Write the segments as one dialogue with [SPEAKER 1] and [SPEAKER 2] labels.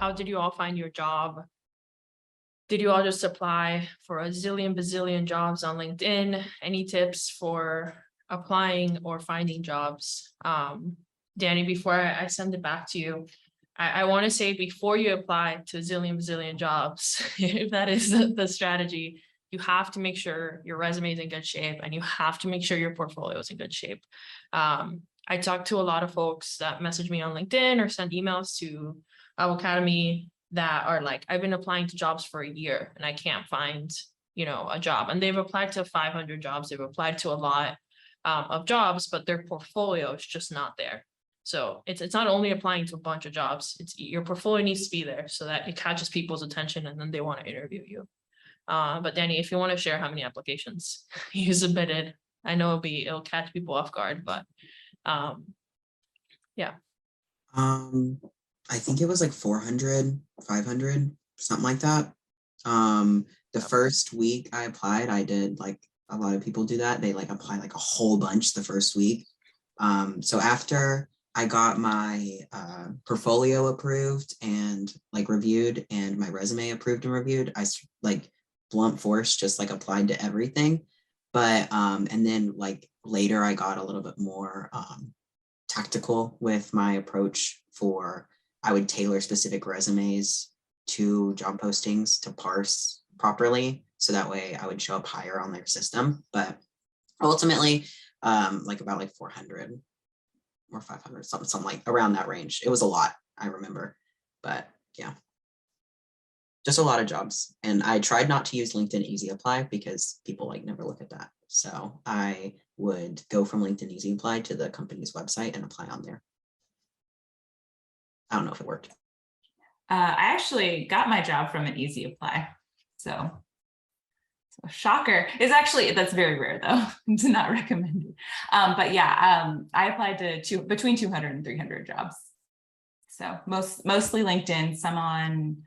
[SPEAKER 1] how did you all find your job? Did you all just apply for a bazillion jobs on LinkedIn? Any tips for applying or finding jobs? Danny, before I send it back to you, I want to say before you apply to a bazillion jobs, if that is the strategy, you have to make sure your resume is in good shape and you have to make sure your portfolio is in good shape. I talked to a lot of folks that message me on LinkedIn or send emails to Avocademy that are like, I've been applying to jobs for a year and I can't find, a job. And they've applied to 500 jobs. They've applied to a lot of jobs, but their portfolio is just not there. So it's not only applying to a bunch of jobs, it's your portfolio needs to be there so that it catches people's attention and then they want to interview you. But Danny, if you want to share how many applications you submitted, I know it'll catch people off guard, but yeah.
[SPEAKER 2] I think it was like 400, 500, something like that. The first week I applied, I did like a lot of people do that. They like apply like a whole bunch the first week. So after I got my portfolio approved and like reviewed and my resume approved and reviewed, I like blunt force just like applied to everything. But and then like later I got a little bit more tactical with my approach for I would tailor specific resumes to job postings to parse properly. So that way I would show up higher on their system. But ultimately, like about like 400 or 500, something like around that range. It was a lot, I remember. But yeah, just a lot of jobs. And I tried not to use LinkedIn Easy Apply because people like never look at that. So I would go from LinkedIn Easy Apply to the company's website and apply on there. I don't know if it worked.
[SPEAKER 3] I actually got my job from an Easy Apply. So shocker. That's very rare though. Do not recommend it. But yeah, I applied to between 200 and 300 jobs. So mostly LinkedIn, some on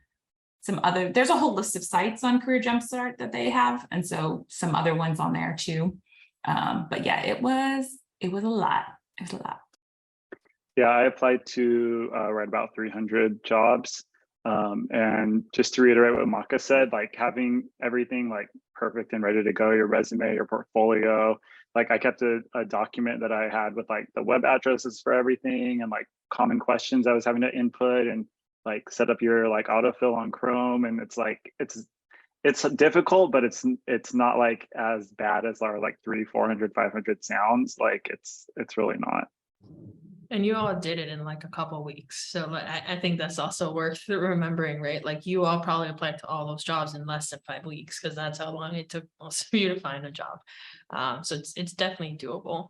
[SPEAKER 3] some other, there's a whole list of sites on Career Jumpstart that they have. And so some other ones on there too. But yeah, it was a lot. It was a lot.
[SPEAKER 4] Yeah, I applied to right about 300 jobs. And just to reiterate what Maka said, like having everything like perfect and ready to go, your resume, your portfolio, like I kept a document that I had with like the web addresses for everything and like common questions I was having to input and like set up your like autofill on Chrome. And it's like, it's difficult, but it's not like as bad as our like 300, 400, 500 sounds. Like it's really not.
[SPEAKER 1] And you all did it in like a couple of weeks. So I think that's also worth remembering, right? Like you all probably applied to all those jobs in less than 5 weeks because that's how long it took most of you to find a job. So it's definitely doable.